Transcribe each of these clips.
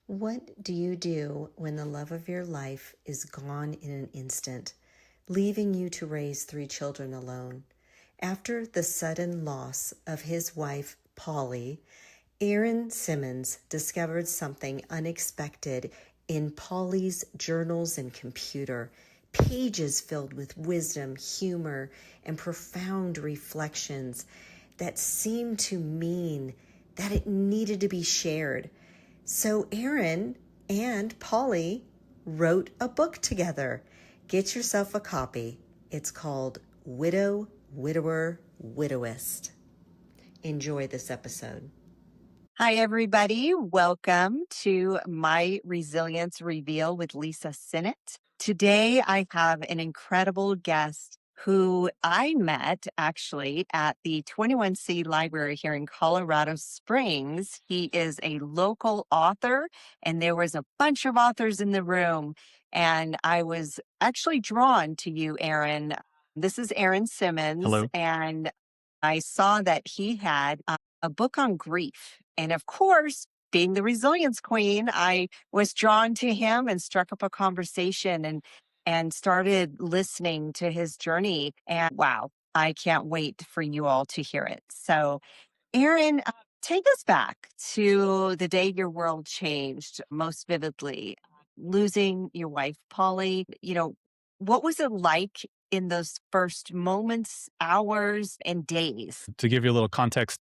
What do you do when the love of your life is gone in an instant, leaving you to raise 3 children alone? After the sudden loss of his wife, Polly, Aaron Simmons discovered something unexpected in Polly's journals and computer, pages filled with wisdom, humor, and profound reflections that seemed to mean that it needed to be shared. So Aaron and Polly wrote a book together. Get yourself a copy. It's called Widow, Widower, Widowist. Enjoy this episode. Hi, everybody. Welcome to my Resilience Reveal with Lisa Sinnott. Today, I have an incredible guest who I met actually at the 21C Library here in Colorado Springs. He is a local author, and there was a bunch of authors in the room. And I was actually drawn to you, Aaron. This is Aaron Simmons. Hello. And I saw that he had a book on grief. And of course, being the resilience queen, I was drawn to him and struck up a conversation and started listening to his journey. And wow, I can't wait for you all to hear it. So, Aaron, take us back to the day your world changed most vividly, losing your wife, Polly. What was it like in those first moments, hours, and days? To give you a little context,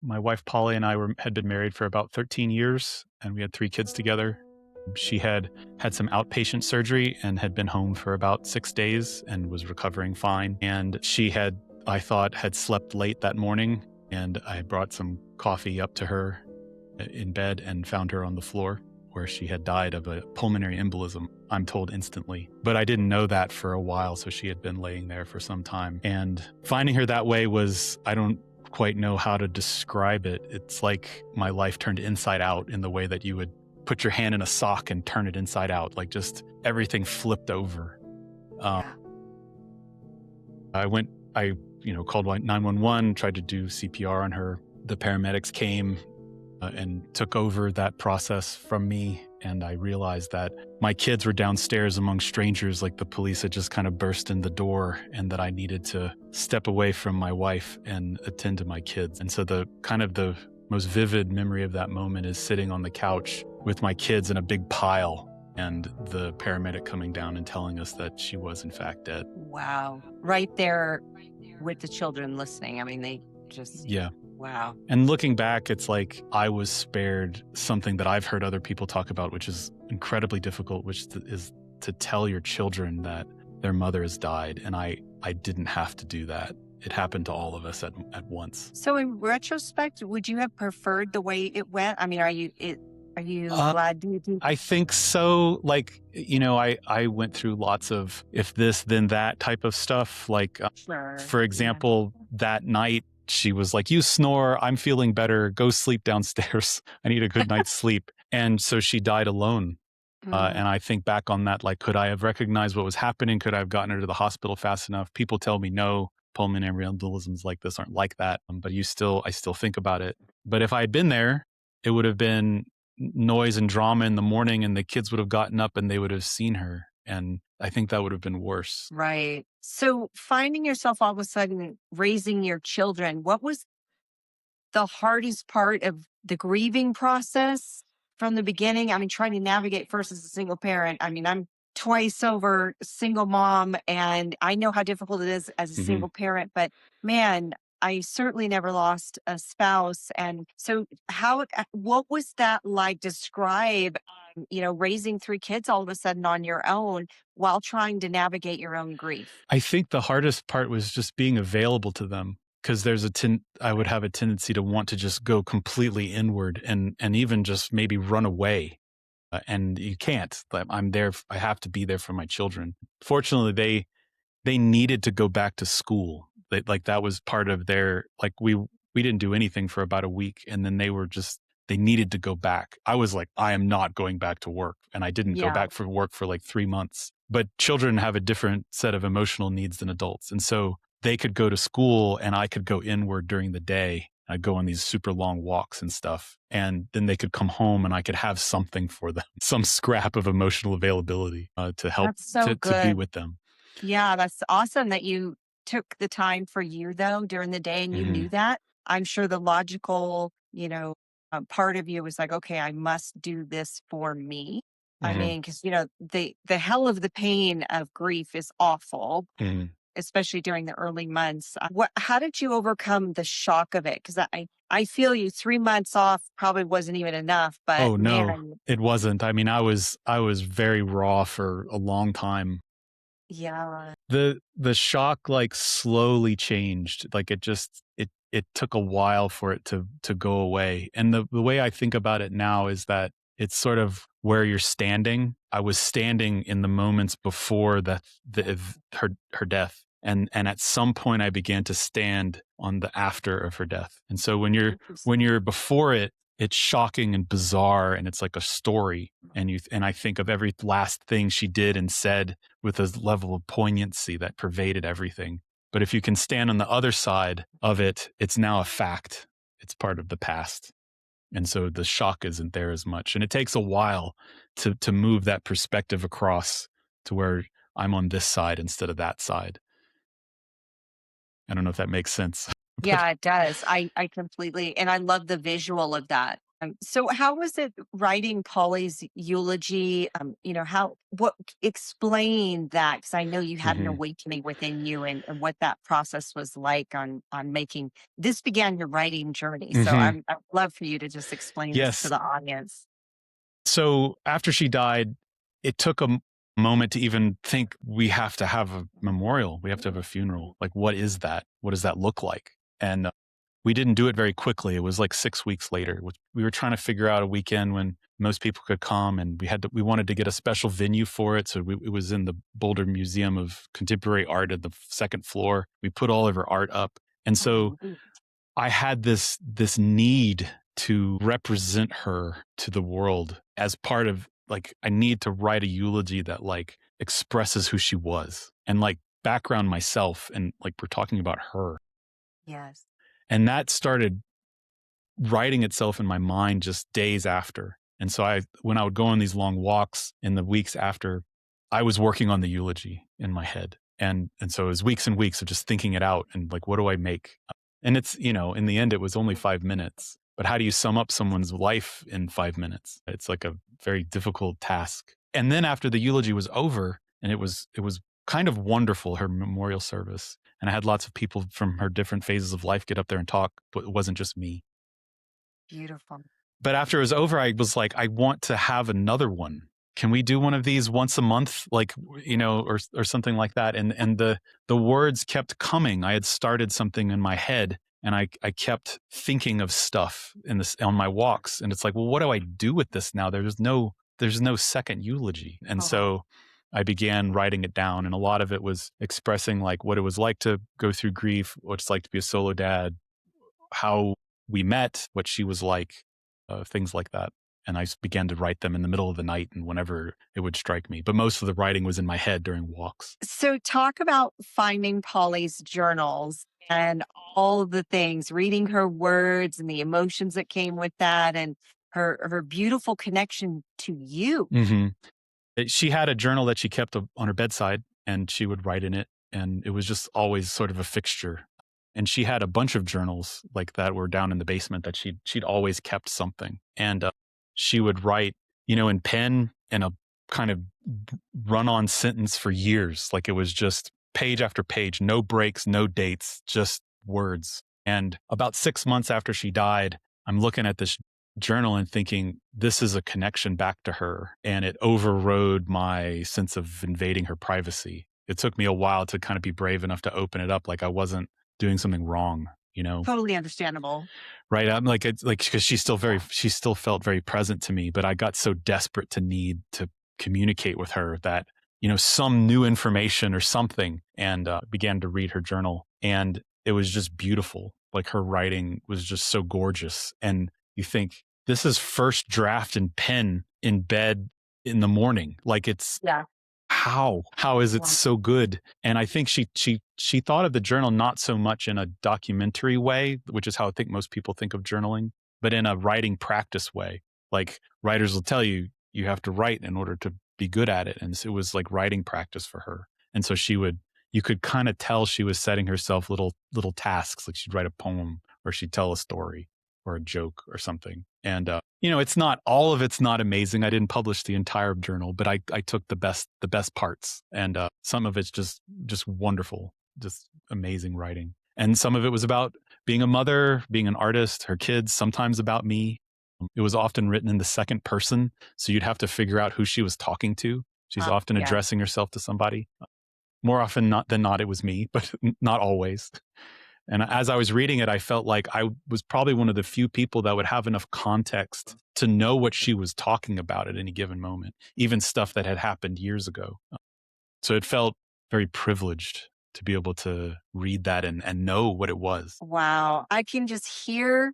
my wife Polly and I had been married for about 13 years, and we had 3 kids together. She had some outpatient surgery and had been home for about 6 days and was recovering fine. And she had slept late that morning, and I brought some coffee up to her in bed and found her on the floor where she had died of a pulmonary embolism, I'm told instantly. But I didn't know that for a while, so she had been laying there for some time. And finding her that way was, I don't quite know how to describe it. It's like my life turned inside out in the way that you would put your hand in a sock and turn it inside out, like just everything flipped over. I called 911, tried to do CPR on her. The paramedics came and took over that process from me. And I realized that my kids were downstairs among strangers, like the police had just kind of burst in the door, and that I needed to step away from my wife and attend to my kids. And so the most vivid memory of that moment is sitting on the couch with my kids in a big pile and the paramedic coming down and telling us that she was in fact dead. Wow. Right there with the children listening. I mean, they just... Yeah. Wow. And looking back, it's like I was spared something that I've heard other people talk about, which is incredibly difficult, which is to tell your children that their mother has died. And I didn't have to do that. It happened to all of us at once. So in retrospect, would you have preferred the way it went? I mean, are you glad you did? I think so. Like, I went through lots of if this, then that type of stuff. Like, Sure. For example, that night, she was like, "You snore, I'm feeling better, go sleep downstairs. I need a good night's sleep." And so she died alone. And I think back on that, like, could I have recognized what was happening? Could I have gotten her to the hospital fast enough? People tell me no, pulmonary embolisms like this aren't like that. But I still think about it. But if I had been there, it would have been noise and drama in the morning, and the kids would have gotten up and they would have seen her. And I think that would have been worse. Right. So finding yourself all of a sudden raising your children, what was the hardest part of the grieving process from the beginning? I mean, trying to navigate first as a single parent. I mean, I'm twice over single mom, and I know how difficult it is as a single parent, but man, I certainly never lost a spouse. And so what was that like? Describe, raising 3 kids all of a sudden on your own while trying to navigate your own grief. I think the hardest part was just being available to them, because I would have a tendency to want to just go completely inward and even just maybe run away. And you can't. I'm there. I have to be there for my children. Fortunately, they needed to go back to school. That was part of their, like, we didn't do anything for about a week, and then they needed to go back. I was like, I am not going back to work. And I didn't go back for work for like 3 months. But children have a different set of emotional needs than adults. And so they could go to school and I could go inward during the day. I'd go on these super long walks and stuff. And then they could come home and I could have something for them, some scrap of emotional availability to help That's so to be good. with them. Yeah, that's awesome that you took the time for you though during the day and you knew Hmm. that. I'm sure the logical, part of you was like, okay, I must do this for me. I Hmm. mean, because the hell of the pain of grief is awful, Hmm. especially during the early months. How did you overcome the shock of it? Because I feel you. 3 months off probably wasn't even enough, but Oh no, man, it wasn't. I mean, I was very raw for a long time. yeah, The shock like slowly changed. Like it took a while for it to go away. And the way I think about it now is that it's sort of where you're standing. I was standing in the moments before her death. And at some point I began to stand on the after of her death. And so when interesting. you're before it, it's shocking and bizarre and it's like a story. And I think of every last thing she did and said with a level of poignancy that pervaded everything. But if you can stand on the other side of it, it's now a fact. It's part of the past. And so the shock isn't there as much. And it takes a while to move that perspective across to where I'm on this side instead of that side. I don't know if that makes sense. But Yeah, it does. I completely, and I love the visual of that. So how was it writing Polly's eulogy? Explain that, because I know you had an mhm. awakening within you, and what that process was like on making this began your writing journey. So Mhm. I'd love for you to just explain this to Yes. the audience. So after she died, it took a moment to even think we have to have a memorial. We have to have a funeral. Like, what is that? What does that look like? And we didn't do it very quickly. It was like 6 weeks later. We were trying to figure out a weekend when most people could come, and we wanted to get a special venue for it. So it was in the Boulder Museum of Contemporary Art at the second floor. We put all of her art up, and so Mhm. I had this need to represent her to the world as part of like I need to write a eulogy that like expresses who she was and like background myself and like we're talking about her. Yes. And that started writing itself in my mind just days after. And so when I would go on these long walks in the weeks after, I was working on the eulogy in my head. And so it was weeks and weeks of just thinking it out and like, what do I make? And it's, in the end, it was only 5 minutes. But how do you sum up someone's life in 5 minutes? It's like a very difficult task. And then after the eulogy was over, and it was kind of wonderful, her memorial service. And I had lots of people from her different phases of life get up there and talk, but it wasn't just me. Beautiful. But after it was over, I was like, I want to have another one. Can we do one of these once a month, like or something like that? And the words kept coming. I had started something in my head, and I kept thinking of stuff in this on my walks, and it's like, well, what do I do with this now? There's no second eulogy, and Oh, so I began writing it down, and a lot of it was expressing like what it was like to go through grief, what it's like to be a solo dad, how we met, what she was like, things like that. And I began to write them in the middle of the night and whenever it would strike me. But most of the writing was in my head during walks. so talk about finding Polly's journals and all the things, reading her words and the emotions that came with that, and her beautiful connection to you. Hmm. She had a journal that she kept on her bedside and she would write in it. And it was just always sort of a fixture. And she had a bunch of journals like that were down in the basement that she'd always kept something. And she would write, in pen in a kind of run on sentence for years. Like it was just page after page, no breaks, no dates, just words. And about 6 months after she died, I'm looking at this journal and thinking, this is a connection back to her. And it overrode my sense of invading her privacy. It took me a while to kind of be brave enough to open it up like I wasn't doing something wrong, Totally understandable. right? I'm like, it's like, because she still felt very present to me, but I got so desperate to need to communicate with her that, some new information or something, and began to read her journal. And it was just beautiful. Like her writing was just so gorgeous. And you think, this is first draft in pen in bed in the morning. Like Yeah. how is it Wow. so good? And I think she thought of the journal not so much in a documentary way, which is how I think most people think of journaling, but in a writing practice way. Like writers will tell you, you have to write in order to be good at it. And so it was like writing practice for her. And so you could kind of tell she was setting herself little tasks, like she'd write a poem or she'd tell a story or a joke or something. And it's not, all of it's not amazing. I didn't publish the entire journal, but I took the best parts, and some of it's just wonderful, just amazing writing. And some of it was about being a mother, being an artist, her kids, sometimes about me. It was often written in the second person, so you'd have to figure out who she was talking to. She's often Yeah. addressing herself to somebody. More often than not, it was me, but not always. And as I was reading it, I felt like I was probably one of the few people that would have enough context to know what she was talking about at any given moment, even stuff that had happened years ago. So it felt very privileged to be able to read that and know what it was. Wow. I can just hear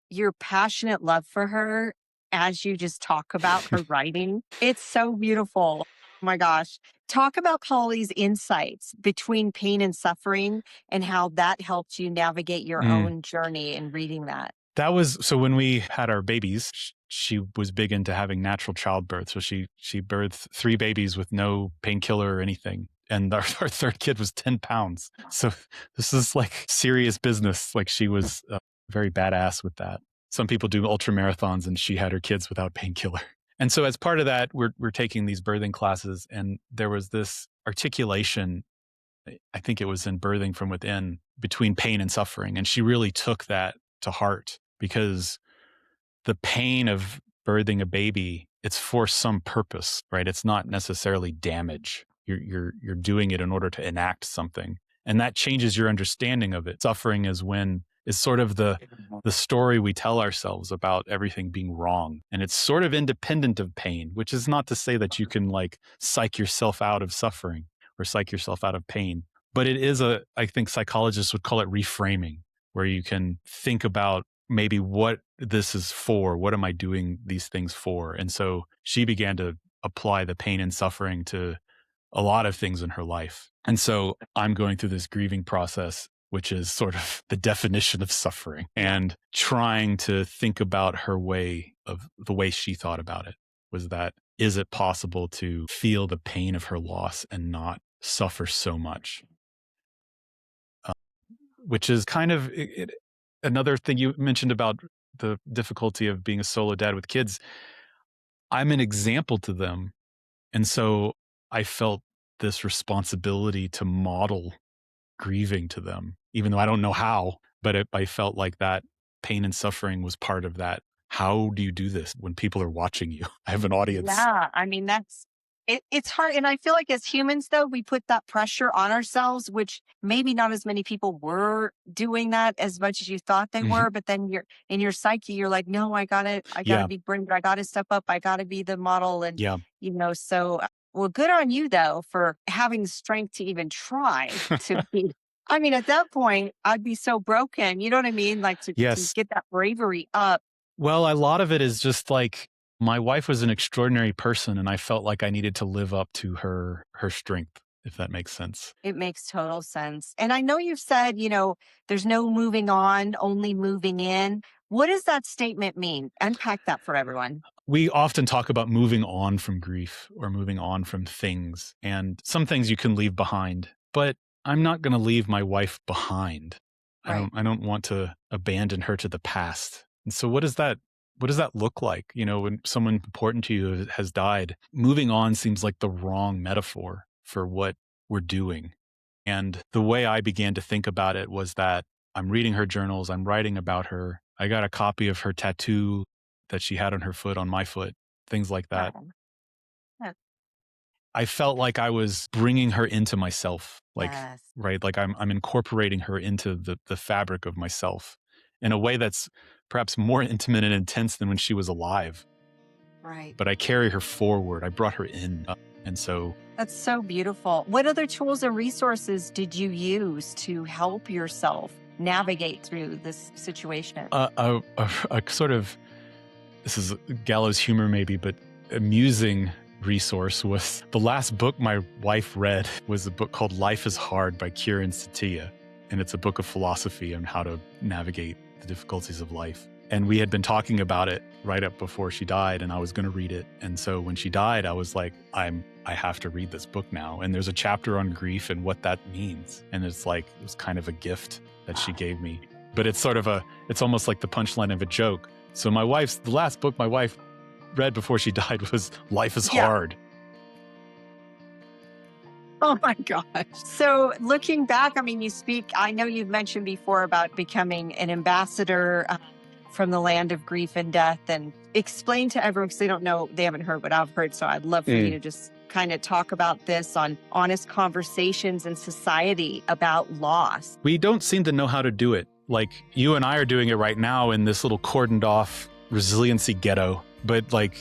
your passionate love for her as you just talk about her writing. It's so beautiful. Oh my gosh. Talk about Polly's insights between pain and suffering and how that helped you navigate your own journey in reading that. That was, so when we had our babies, she was big into having natural childbirth. So she birthed 3 babies with no painkiller or anything. And our third kid was 10 pounds. So this is like serious business. Like she was very badass with that. Some people do ultra marathons, and she had her kids without painkiller. And so as part of that, we're taking these birthing classes, and there was this articulation, I think it was in Birthing from Within, between pain and suffering. And she really took that to heart, because the pain of birthing a baby, it's for some purpose, right? It's not necessarily damage. You're doing it in order to enact something. And that changes your understanding of it. Suffering is sort of the story we tell ourselves about everything being wrong. And it's sort of independent of pain, which is not to say that you can like psych yourself out of suffering or psych yourself out of pain. But it is I think psychologists would call it reframing, where you can think about maybe what this is for. What am I doing these things for? And so she began to apply the pain and suffering to a lot of things in her life. And so I'm going through this grieving process, which is sort of the definition of suffering, and trying to think about the way she thought about it was that, is it possible to feel the pain of her loss and not suffer so much? Which is kind of another thing you mentioned about the difficulty of being a solo dad with kids. I'm an example to them. And so I felt this responsibility to model grieving to them, even though I don't know how, but I felt like that pain and suffering was part of that. How do you do this when people are watching you? I have an audience. Yeah, I mean, it's hard. And I feel like as humans, though, we put that pressure on ourselves, which maybe not as many people were doing that as much as you thought they were. But then in your psyche, you're like, no, I gotta be brave. I gotta step up. I gotta be the model. And, so, well, good on you, though, for having the strength to even try to be. I mean, at that point, I'd be so broken. You know what I mean? Like to get that bravery up. Well, a lot of it is just like, my wife was an extraordinary person, and I felt like I needed to live up to her strength, if that makes sense. It makes total sense. And I know you've said, there's no moving on, only moving in. What does that statement mean? Unpack that for everyone. We often talk about moving on from grief or moving on from things, and some things you can leave behind, but I'm not going to leave my wife behind. Right. I don't want to abandon her to the past. And so what does that look like? When someone important to you has died, moving on seems like the wrong metaphor for what we're doing. And the way I began to think about it was that I'm reading her journals, I'm writing about her. I got a copy of her tattoo that she had on her foot, on my foot, things like that. Yeah. I felt like I was bringing her into myself, Yes. right? Like I'm incorporating her into the fabric of myself in a way that's perhaps more intimate and intense than when she was alive. Right. But I carry her forward. I brought her in. And so that's so beautiful. What other tools and resources did you use to help yourself navigate through this situation? A sort of, this is gallows humor maybe, but amusing resource was the last book my wife read was a book called Life is Hard by Kieran Satia. And it's a book of philosophy on how to navigate the difficulties of life. And we had been talking about it right up before she died, and I was going to read it. And so when she died, I was like, I have to read this book now. And there's a chapter on grief and what that means. And it's like, it was kind of a gift that she gave me. But it's it's almost like the punchline of a joke. So the last book my wife read before she died was Life is Hard. Oh my gosh. So looking back, I mean, I know you've mentioned before about becoming an ambassador from the land of grief and death, and explain to everyone, because they don't know, they haven't heard what I've heard. So I'd love for you to just kind of talk about this on honest conversations in society about loss. We don't seem to know how to do it. Like you and I are doing it right now in this little cordoned off resiliency ghetto. But like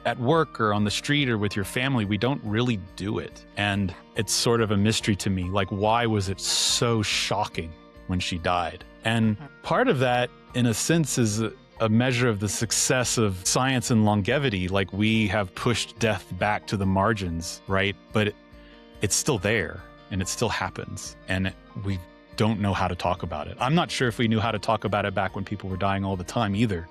at work or on the street or with your family, we don't really do it. And it's sort of a mystery to me. Like, why was it so shocking when she died? And part of that, in a sense, is a measure of the success of science and longevity. Like, we have pushed death back to the margins, right? But it's still there and it still happens. And we don't know how to talk about it. I'm not sure if we knew how to talk about it back when people were dying all the time either.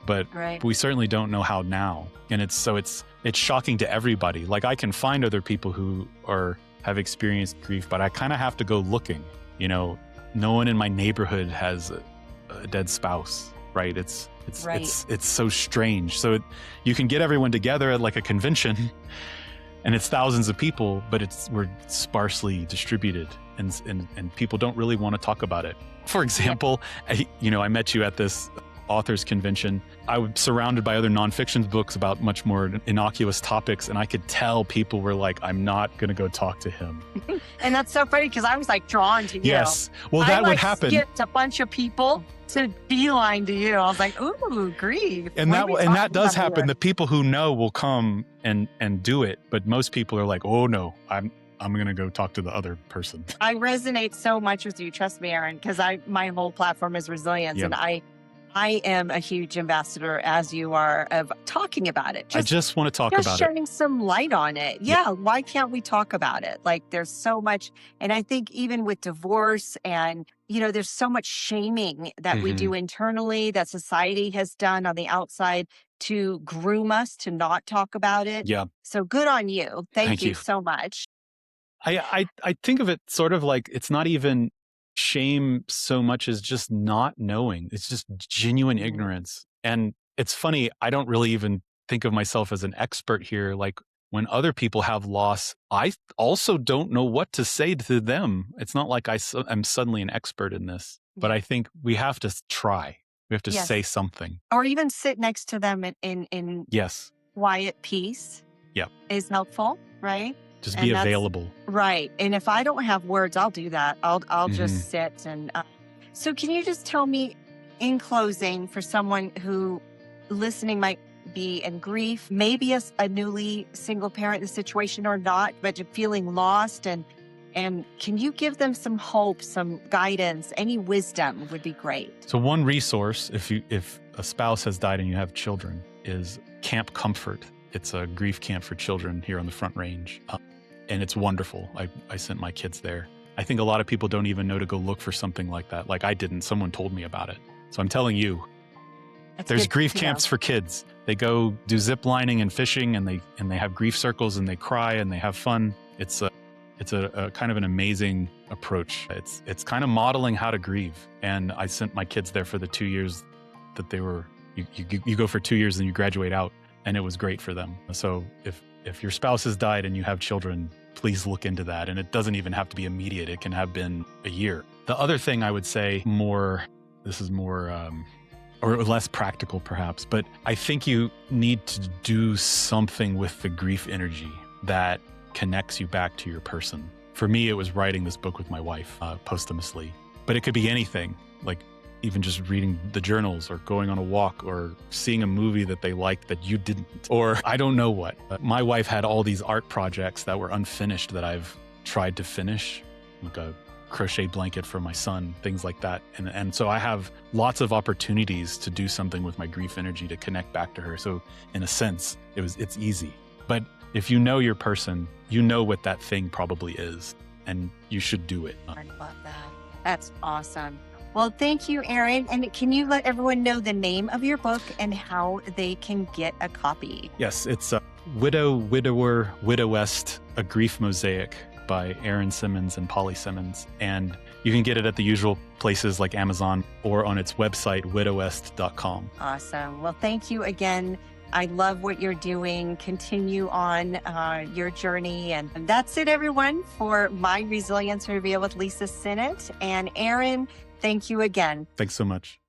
But we certainly don't know how now. And it's shocking to everybody. Like, I can find other people who have experienced grief, but I kind of have to go looking. You know, no one in my neighborhood has a dead spouse, right? It's so strange. So you can get everyone together at like a convention and it's thousands of people, but we're sparsely distributed and people don't really want to talk about it. For example, I met you at this authors convention. I was surrounded by other nonfiction books about much more innocuous topics, and I could tell people were like, I'm not going to go talk to him. And that's so funny because I was like drawn to you. Yes. Well, that would happen. I skipped a bunch of people to beeline to you. I was like, ooh, grief. And that does happen. The people who know will come and do it. But most people are like, oh no, I'm going to go talk to the other person. I resonate so much with you. Trust me, Aaron, because my whole platform is resilience. Yep. And I am a huge ambassador, as you are, of talking about it. I just want to talk about it. Just shining some light on it. Yeah, why can't we talk about it? Like, there's so much. And I think even with divorce and, there's so much shaming that we do internally, that society has done on the outside to groom us to not talk about it. Yeah. So good on you. Thank you so much. I think of it sort of like, it's not even shame so much as just not knowing. It's just genuine ignorance. And it's funny, I don't really even think of myself as an expert here. Like, when other people have loss, I also don't know what to say to them. It's not like I'm suddenly an expert in this, but I think we have to try. We have to say something. Or even sit next to them in quiet peace. Yeah. Is helpful, right? Just be available. Right. And if I don't have words, I'll do that. I'll just sit. And so can you just tell me in closing, for someone who listening might be in grief, maybe a newly single parent in the situation or not, but feeling lost, and can you give them some hope, some guidance, any wisdom would be great. So one resource, if a spouse has died and you have children, is Camp Comfort. It's a grief camp for children here on the Front Range. And it's wonderful. I sent my kids there. I think a lot of people don't even know to go look for something like that. Like I didn't. Someone told me about it. So I'm telling you, there's grief camps for kids. They go do zip lining and fishing, and they have grief circles, and they cry and they have fun. It's a kind of an amazing approach. It's kind of modeling how to grieve. And I sent my kids there for the 2 years that they were. You go for 2 years and you graduate out. And it was great for them. So if your spouse has died and you have children, please look into that. And it doesn't even have to be immediate. It can have been a year. The other thing I would say this is more or less practical perhaps, but I think you need to do something with the grief energy that connects you back to your person. For me, it was writing this book with my wife posthumously, but it could be anything, like even just reading the journals or going on a walk or seeing a movie that they liked that you didn't, or I don't know what. My wife had all these art projects that were unfinished that I've tried to finish, like a crochet blanket for my son, things like that. And so I have lots of opportunities to do something with my grief energy to connect back to her. So in a sense, it's easy. But if you know your person, you know what that thing probably is, and you should do it. I love that. That's awesome. Well, thank you, Aaron. And can you let everyone know the name of your book and how they can get a copy? Yes, it's Widow, Widower, Widowest, A Grief Mosaic by Aaron Simmons and Polly Simmons. And you can get it at the usual places like Amazon or on its website, widowest.com. Awesome. Well, thank you again. I love what you're doing. Continue on your journey. And that's it, everyone, for My Resilience Revealed with Lisa Sinnott. And Aaron, thank you again. Thanks so much.